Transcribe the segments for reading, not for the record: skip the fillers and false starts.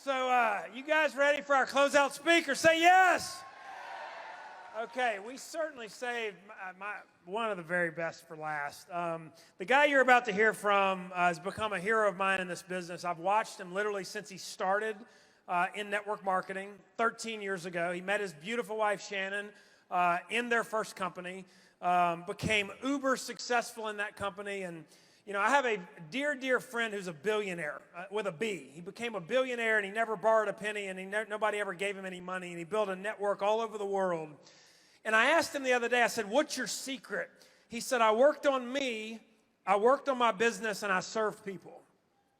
So you guys ready for our closeout speaker? Say yes. Okay, we certainly saved one of the very best for last. The guy you're about to hear from has become a hero of mine in this business. I've watched him literally since he started in network marketing 13 years ago. He met his beautiful wife, Shannon, in their first company, became uber successful in that company. And, you know, I have a dear, dear friend who's a billionaire with a B. He became a billionaire and he never borrowed a penny and nobody ever gave him any money. And he built a network all over the world. And I asked him the other day, I said, what's your secret? He said, I worked on me, I worked on my business, and I served people.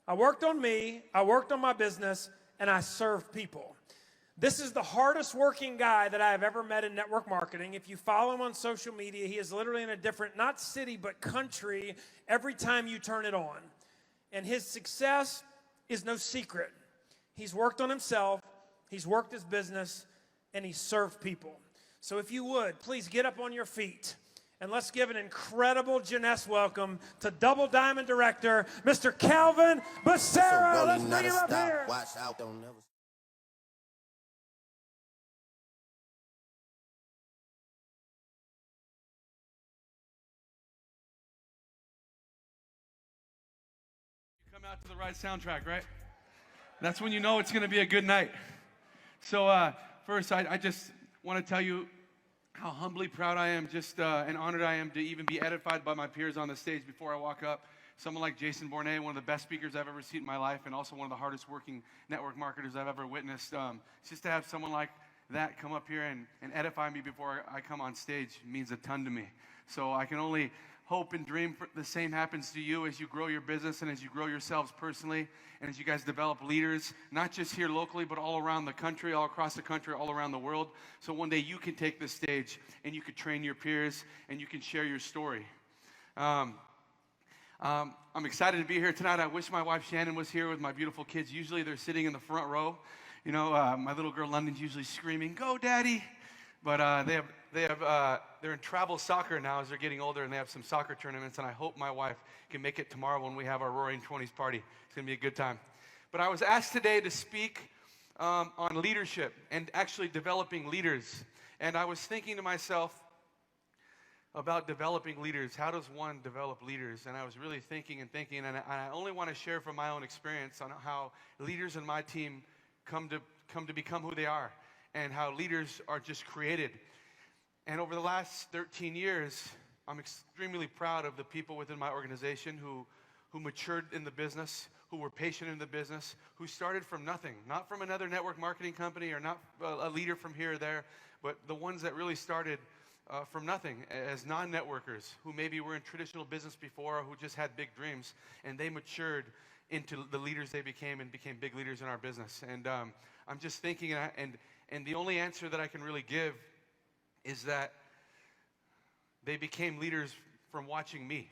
I worked on me, I worked on my business, and I served people. This is the hardest working guy that I have ever met in network marketing. If you follow him on social media, he is literally in a different, not city, but country every time you turn it on. And his success is no secret. He's worked on himself, he's worked his business, and he's served people. So if you would, please get up on your feet and let's give an incredible Jeunesse welcome to Double Diamond Director, Mr. Calvin Becerra. So let's bring him up here. Watch out, don't never. You come out to the right soundtrack, right? That's when you know it's going to be a good night. So first, I just want to tell you how humbly proud I am, and honored I am to even be edified by my peers on the stage before I walk up. Someone like Jason Bournet, one of the best speakers I've ever seen in my life, and also one of the hardest working network marketers I've ever witnessed. Just to have someone like that come up here and edify me before I come on stage means a ton to me. So I can only hope and dream the same happens to you as you grow your business and as you grow yourselves personally and as you guys develop leaders, not just here locally, but all around the country, all across the country, all around the world. So one day you can take this stage and you can train your peers and you can share your story. I'm excited to be here tonight. I wish my wife Shannon was here with my beautiful kids. Usually they're sitting in the front row. You know, my little girl Londyn's usually screaming, "Go, Daddy!" But they're in travel soccer now as they're getting older, and they have some soccer tournaments, and I hope my wife can make it tomorrow when we have our Roaring 20s party. It's going to be a good time. But I was asked today to speak on leadership and actually developing leaders. And I was thinking to myself about developing leaders. How does one develop leaders? And I was really thinking, and I only want to share from my own experience on how leaders in my team come to become who they are, and how leaders are just created. And over the last 13 years, I'm extremely proud of the people within my organization who matured in the business, who were patient in the business, who started from nothing, not from another network marketing company or not a leader from here or there, but the ones that really started from nothing as non-networkers who maybe were in traditional business before or who just had big dreams, and they matured into the leaders they became and became big leaders in our business. And I'm just thinking, and the only answer that I can really give is that they became leaders from watching me,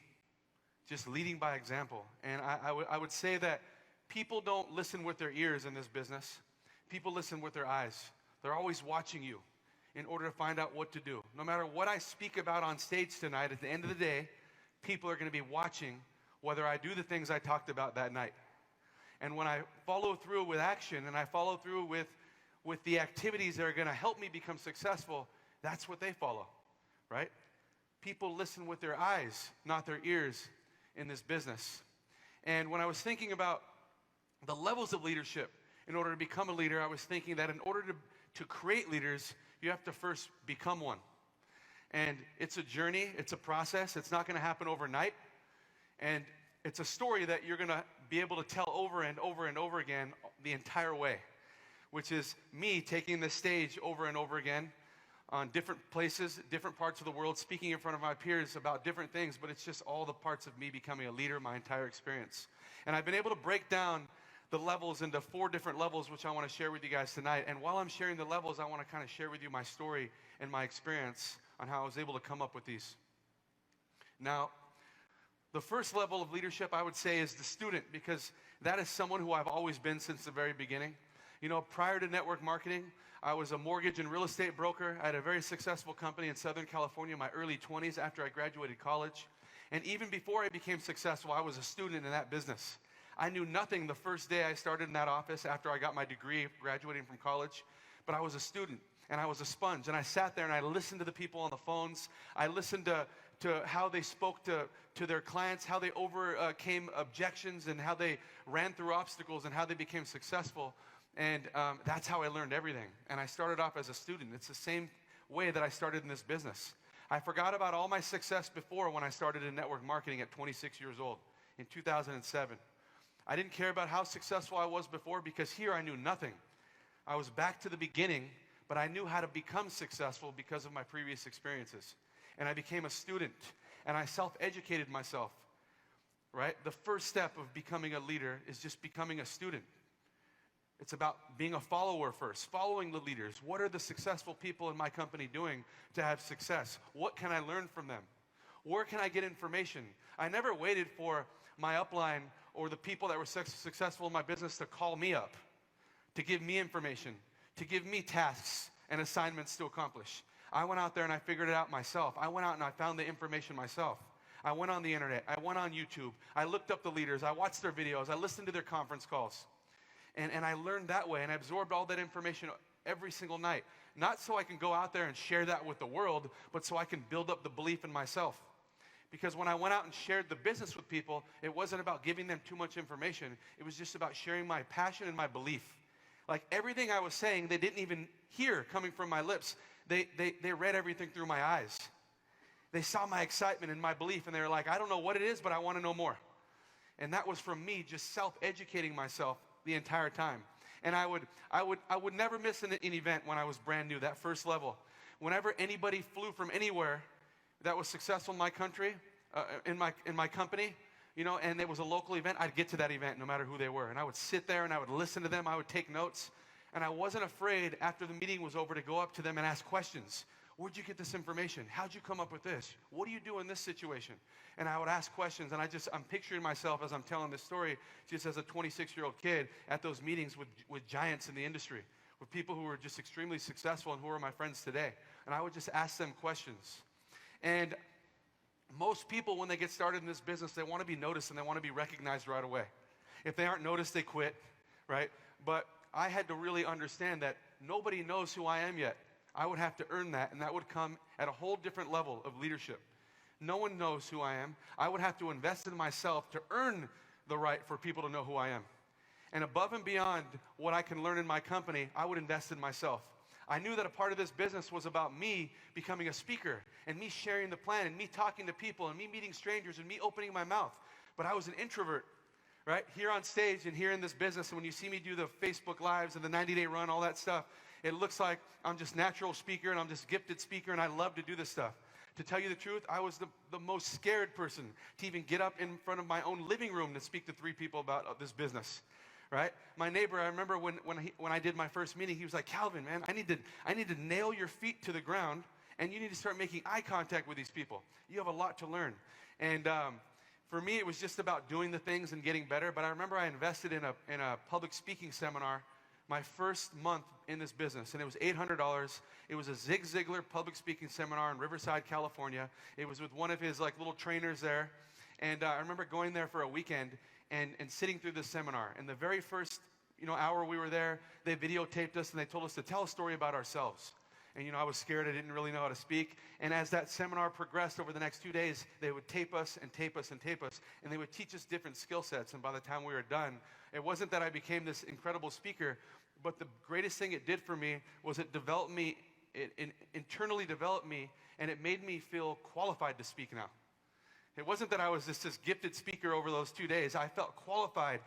just leading by example. And I would say that people don't listen with their ears in this business. People listen with their eyes. They're always watching you in order to find out what to do. No matter what I speak about on stage tonight, at the end of the day, people are going to be watching whether I do the things I talked about that night. And when I follow through with action and I follow through with the activities that are going to help me become successful, that's what they follow, right? People listen with their eyes, not their ears in this business. And when I was thinking about the levels of leadership in order to become a leader, I was thinking that in order to create leaders, you have to first become one. And it's a journey, it's a process, it's not going to happen overnight. And it's a story that you're going to be able to tell over and over and over again the entire way, which is me taking the stage over and over again on different places, different parts of the world, speaking in front of my peers about different things, but it's just all the parts of me becoming a leader my entire experience. And I've been able to break down the levels into 4 different levels, which I want to share with you guys tonight. And while I'm sharing the levels, I want to kind of share with you my story and my experience on how I was able to come up with these. Now, the first level of leadership, I would say, is the student, because that is someone who I've always been since the very beginning. You know, prior to network marketing, I was a mortgage and real estate broker. I had a very successful company in Southern California in my early 20s after I graduated college. And even before I became successful, I was a student in that business. I knew nothing the first day I started in that office after I got my degree, graduating from college, but I was a student and I was a sponge, and I sat there and I listened to the people on the phones. I listened to how they spoke to their clients, how they overcame objections, and how they ran through obstacles, and how they became successful. And that's how I learned everything. And I started off as a student. It's the same way that I started in this business. I forgot about all my success before when I started in network marketing at 26 years old in 2007. I didn't care about how successful I was before, because here I knew nothing. I was back to the beginning, but I knew how to become successful because of my previous experiences. And I became a student, and I self-educated myself, right? The first step of becoming a leader is just becoming a student. It's about being a follower first, following the leaders. What are the successful people in my company doing to have success? What can I learn from them? Where can I get information? I never waited for my upline or the people that were successful in my business to call me up, to give me information, to give me tasks and assignments to accomplish. I went out there and I figured it out myself. I went out and I found the information myself. I went on the internet. I went on YouTube. I looked up the leaders. I watched their videos. I listened to their conference calls. And I learned that way, and I absorbed all that information every single night. Not so I can go out there and share that with the world, but so I can build up the belief in myself. Because when I went out and shared the business with people, it wasn't about giving them too much information. It was just about sharing my passion and my belief. Like everything I was saying, they didn't even hear coming from my lips. They read everything through my eyes. They saw my excitement and my belief, and they were like, I don't know what it is, but I want to know more. And that was from me just self-educating myself the entire time. And I would never miss an event when I was brand new, that first level. Whenever anybody flew from anywhere that was successful in my country, in my company, you know, and it was a local event, I'd get to that event no matter who they were. And I would sit there and I would listen to them. I would take notes. And I wasn't afraid after the meeting was over to go up to them and ask questions. Where'd you get this information? How'd you come up with this? What do you do in this situation? And I would ask questions, and I'm picturing myself as I'm telling this story just as a 26-year-old kid at those meetings with giants in the industry, with people who were just extremely successful and who are my friends today. And I would just ask them questions. And most people, when they get started in this business, they want to be noticed and they want to be recognized right away. If they aren't noticed, they quit, right? But I had to really understand that nobody knows who I am yet. I would have to earn that, and that would come at a whole different level of leadership. No one knows who I am. I would have to invest in myself to earn the right for people to know who I am. And above and beyond what I can learn in my company, I would invest in myself. I knew that a part of this business was about me becoming a speaker, and me sharing the plan, and me talking to people, and me meeting strangers, and me opening my mouth. But I was an introvert, right? Here on stage and here in this business, and when you see me do the Facebook Lives and the 90-day run, all that stuff, it looks like I'm just natural speaker and I'm just gifted speaker and I love to do this stuff. To tell you the truth, I was the most scared person to even get up in front of my own living room to speak to 3 people about this business, right? My neighbor, I remember when I did my first meeting, he was like, Calvin, man, I need to nail your feet to the ground, and you need to start making eye contact with these people. You have a lot to learn. And for me, it was just about doing the things and getting better. But I remember I invested in a public speaking seminar my first month in this business, and it was $800. It was a Zig Ziglar public speaking seminar in Riverside, California. It was with one of his little trainers there, and I remember going there for a weekend and sitting through this seminar. And the very first hour we were there, they videotaped us and they told us to tell a story about ourselves. And I was scared. I didn't really know how to speak. And as that seminar progressed over the next 2 days, they would tape us and tape us and tape us, and they would teach us different skill sets. And by the time we were done, it wasn't that I became this incredible speaker, but the greatest thing it did for me was it developed me, it internally developed me, and it made me feel qualified to speak now. It wasn't that I was just this gifted speaker over those 2 days. I felt qualified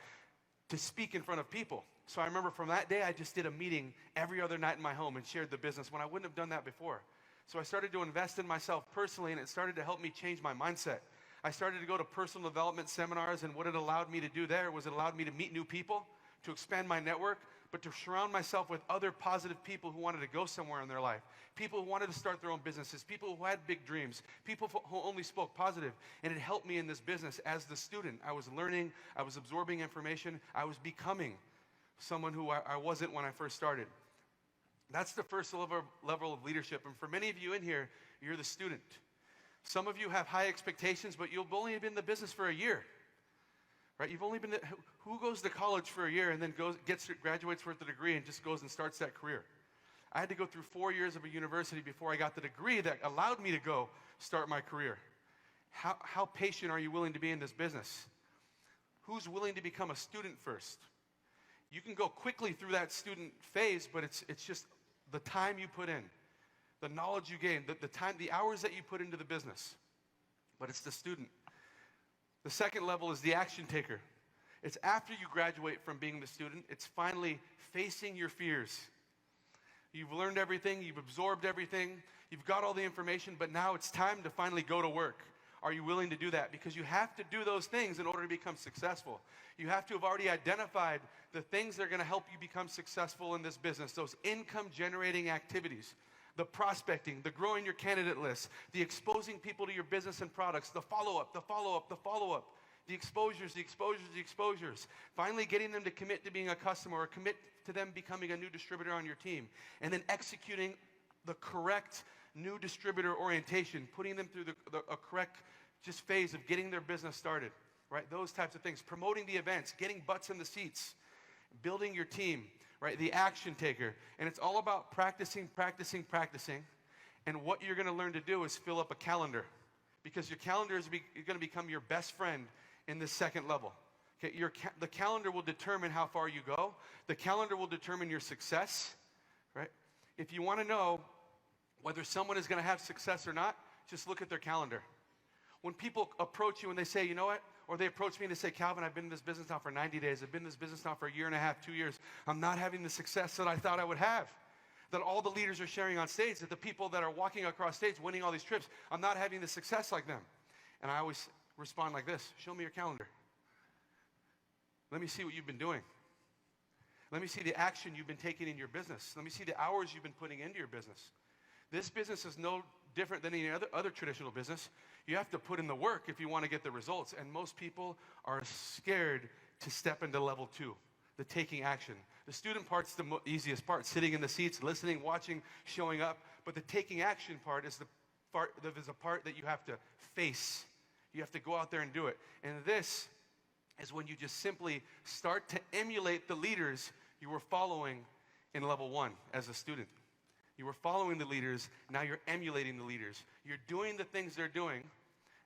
to speak in front of people. So I remember from that day, I just did a meeting every other night in my home and shared the business when I wouldn't have done that before. So I started to invest in myself personally, and it started to help me change my mindset. I started to go to personal development seminars, and what it allowed me to do there was it allowed me to meet new people, to expand my network, but to surround myself with other positive people who wanted to go somewhere in their life, people who wanted to start their own businesses, people who had big dreams, people who only spoke positive. And it helped me in this business as the student. I was learning, I was absorbing information, I was becoming someone who I wasn't when I first started. That's the first level of leadership. And for many of you in here, you're the student. Some of you have high expectations, but you've only been in the business for a year, right? You've only been, who goes to college for a year and then graduates with a degree and just goes and starts that career? I had to go through 4 years of a university before I got the degree that allowed me to go start my career. How patient are you willing to be in this business? Who's willing to become a student first? You can go quickly through that student phase, but it's just the time you put in, the knowledge you gain, the time, the hours that you put into the business. But it's the student. The second level is the action taker. It's after you graduate from being the student, it's finally facing your fears. You've learned everything, you've absorbed everything, you've got all the information, but now it's time to finally go to work. Are you willing to do that? Because you have to do those things in order to become successful. You have to have already identified the things that are going to help you become successful in this business, those income-generating activities, the prospecting, the growing your candidate list, the exposing people to your business and products, the follow-up, the follow-up, the follow-up, the exposures, the exposures, the exposures. Finally getting them to commit to being a customer or commit to them becoming a new distributor on your team. And then executing the correct new distributor orientation, putting them through a correct just phase of getting their business started, right? Those types of things. Promoting the events, getting butts in the seats, building your team, right? The action taker. And it's all about practicing, practicing, practicing. And what you're going to learn to do is fill up a calendar, because your calendar is going to become your best friend in this second level. Okay, the calendar will determine how far you go. The calendar will determine your success, right? If you want to know whether someone is going to have success or not, just look at their calendar. When people approach you and they say, you know what? Or they approach me and they say, Calvin, I've been in this business now for 90 days. I've been in this business now for a year and a half, 2 years. I'm not having the success that I thought I would have. That all the leaders are sharing on stage, that the people that are walking across stage, winning all these trips, I'm not having the success like them. And I always respond like this: show me your calendar. Let me see what you've been doing. Let me see the action you've been taking in your business. Let me see the hours you've been putting into your business. This business is no different than any other traditional business. You have to put in the work if you want to get the results. And most people are scared to step into level 2, the taking action. The student part's the easiest part, sitting in the seats, listening, watching, showing up. But the taking action part is the part that you have to face. You have to go out there and do it. And this is when you just simply start to emulate the leaders you were following in level 1 as a student. You were following the leaders, now you're emulating the leaders. You're doing the things they're doing,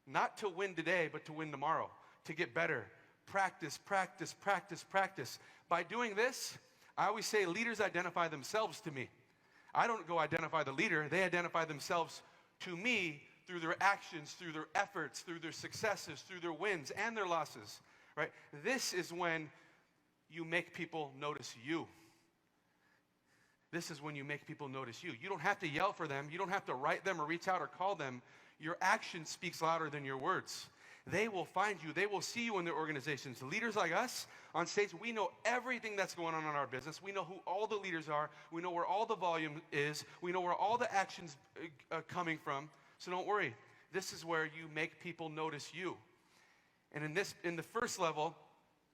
not to win today, but to win tomorrow, to get better. Practice, practice, practice, practice. By doing this, I always say leaders identify themselves to me. I don't go identify the leader, they identify themselves to me through their actions, through their efforts, through their successes, through their wins and their losses, right? This is when you make people notice you. This is when you make people notice you. You don't have to yell for them. You don't have to write them or reach out or call them. Your action speaks louder than your words. They will find you. They will see you in their organizations. Leaders like us on stage, we know everything that's going on in our business. We know who all the leaders are. We know where all the volume is. We know where all the action's coming from. So don't worry. This is where you make people notice you. And in the first level,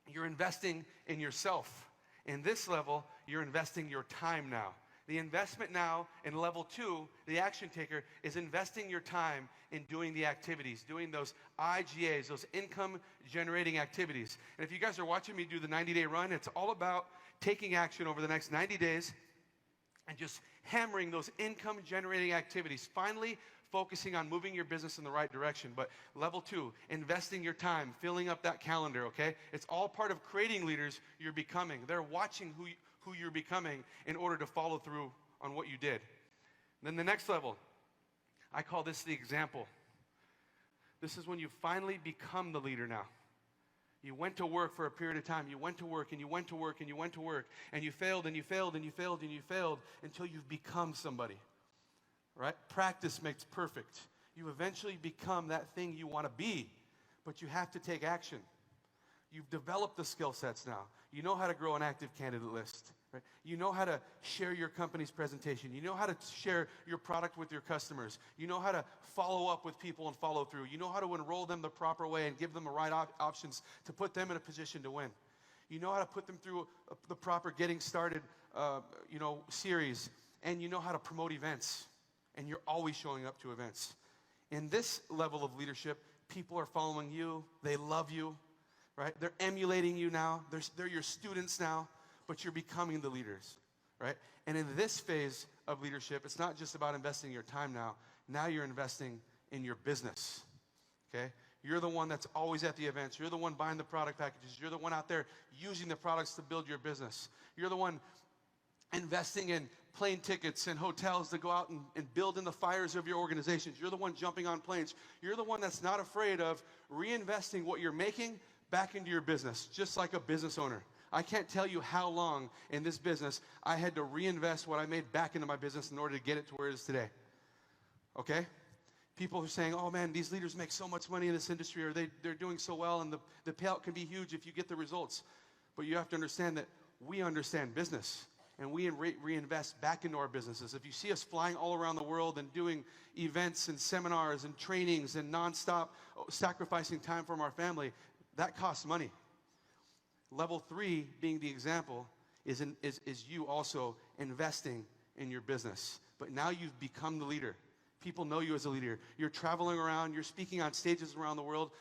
you're investing in yourself. In this level, you're investing your time now. The investment now in level 2, the action taker, is investing your time in doing the activities, doing those IGAs, those income-generating activities. And if you guys are watching me do the 90-day run, it's all about taking action over the next 90 days and just hammering those income-generating activities, finally focusing on moving your business in the right direction. But level 2, investing your time, filling up that calendar, okay? It's all part of creating leaders you're becoming. They're watching who you're becoming in order to follow through on what you did. Then the next level, I call this the example. This is when you finally become the leader now. You went to work for a period of time. You went to work and you went to work and you went to work and you failed and you failed and you failed and you failed until you've become somebody. Right? Practice makes perfect. You eventually become that thing you want to be, but you have to take action. You've developed the skill sets now. You know how to grow an active candidate list. Right? You know how to share your company's presentation. You know how to share your product with your customers. You know how to follow up with people and follow through. You know how to enroll them the proper way and give them the right options to put them in a position to win. You know how to put them through the proper getting started series. And you know how to promote events. And you're always showing up to events. In this level of leadership, people are following you. They love you, right? They're emulating you now. They're your students now, but you're becoming the leaders, right? And in this phase of leadership, it's not just about investing your time now. Now you're investing in your business, okay? You're the one that's always at the events. You're the one buying the product packages. You're the one out there using the products to build your business. You're the one investing in plane tickets and hotels to go out and build in the fires of your organizations. You're the one jumping on planes. You're the one that's not afraid of reinvesting what you're making back into your business, just like a business owner. I can't tell you how long in this business I had to reinvest what I made back into my business in order to get it to where it is today. Okay? People are saying, oh man, these leaders make so much money in this industry, or they're doing so well, and the payout can be huge if you get the results. But you have to understand that we understand business, and we reinvest back into our businesses. If you see us flying all around the world and doing events and seminars and trainings and nonstop sacrificing time from our family, that costs money. Level 3, being the example, is you also investing in your business. But now you've become the leader. People know you as a leader. You're traveling around. You're speaking on stages around the world.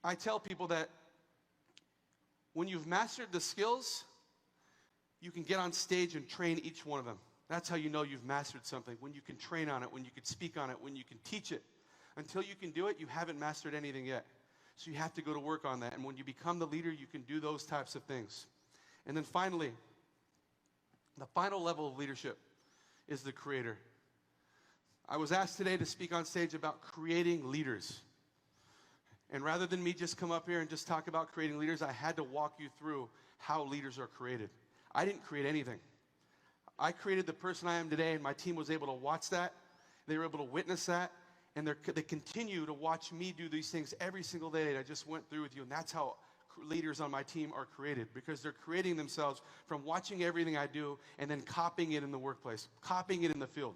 I tell people that when you've mastered the skills, you can get on stage and train each one of them. That's how you know you've mastered something. When you can train on it, when you can speak on it, when you can teach it. Until you can do it, you haven't mastered anything yet. So you have to go to work on that. And when you become the leader, you can do those types of things. And then finally, the final level of leadership is the creator. I was asked today to speak on stage about creating leaders. And rather than me just come up here and just talk about creating leaders, I had to walk you through how leaders are created. I didn't create anything. I created the person I am today, and my team was able to watch that. They were able to witness that, and they continue to watch me do these things every single day that I just went through with you. And that's how leaders on my team are created, because they're creating themselves from watching everything I do and then copying it in the workplace, copying it in the field.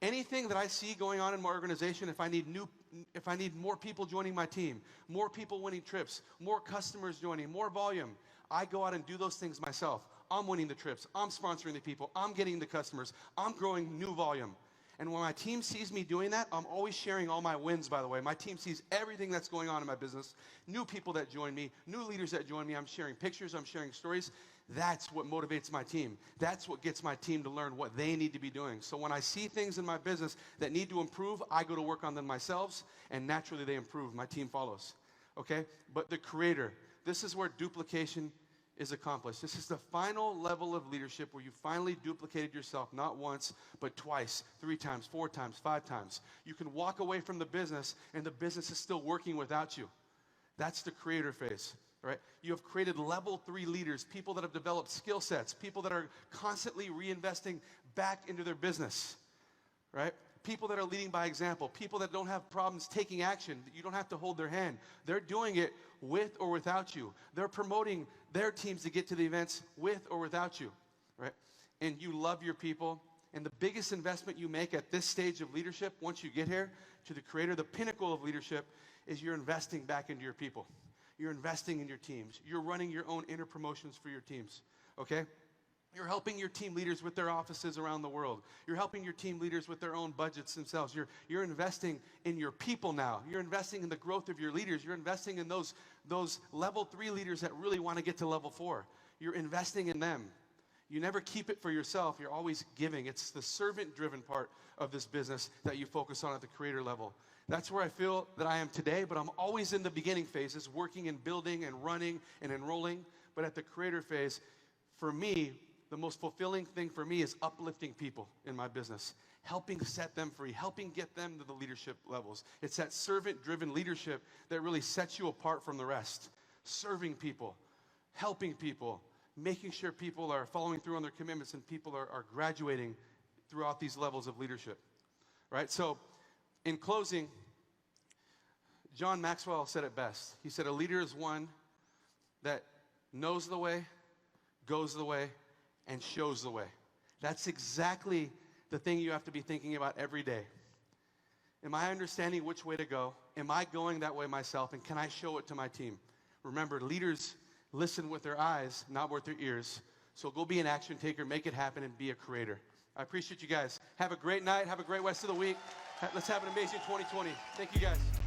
Anything that I see going on in my organization, if I need more people joining my team, more people winning trips, more customers joining, more volume, I go out and do those things myself. I'm winning the trips. I'm sponsoring the people. I'm getting the customers. I'm growing new volume. And when my team sees me doing that, I'm always sharing all my wins, by the way. My team sees everything that's going on in my business, new people that join me, new leaders that join me. I'm sharing pictures. I'm sharing stories. That's what motivates my team. That's what gets my team to learn what they need to be doing. So when I see things in my business that need to improve, I go to work on them myself, and naturally they improve. My team follows. Okay? But the creator, this is where duplication is accomplished. This is the final level of leadership where you finally duplicated yourself, not once, but twice, 3 times, 4 times, 5 times. You can walk away from the business, and the business is still working without you. That's the creator phase. Right? You have created level 3 leaders, people that have developed skill sets, people that are constantly reinvesting back into their business, right? People that are leading by example, people that don't have problems taking action. You don't have to hold their hand. They're doing it with or without you. They're promoting their teams to get to the events with or without you, right? And you love your people. And the biggest investment you make at this stage of leadership, once you get here to the creator, the pinnacle of leadership, is you're investing back into your people. You're investing in your teams. You're running your own inner promotions for your teams, okay? You're helping your team leaders with their offices around the world. You're helping your team leaders with their own budgets themselves. You're investing in your people now. You're investing in the growth of your leaders. You're investing in those level 3 leaders that really want to get to level 4. You're investing in them. You never keep it for yourself. You're always giving. It's the servant-driven part of this business that you focus on at the creator level. That's where I feel that I am today, but I'm always in the beginning phases, working and building and running and enrolling. But at the creator phase, for me, the most fulfilling thing for me is uplifting people in my business, helping set them free, helping get them to the leadership levels. It's that servant-driven leadership that really sets you apart from the rest. Serving people, helping people, making sure people are following through on their commitments and people are graduating throughout these levels of leadership, right? So in closing, John Maxwell said it best. He said, a leader is one that knows the way, goes the way, and shows the way. That's exactly the thing you have to be thinking about every day. Am I understanding which way to go? Am I going that way myself? And can I show it to my team? Remember, leaders listen with their eyes, not with their ears. So go be an action taker, make it happen, and be a creator. I appreciate you guys. Have a great night. Have a great rest of the week. Let's have an amazing 2020. Thank you, guys.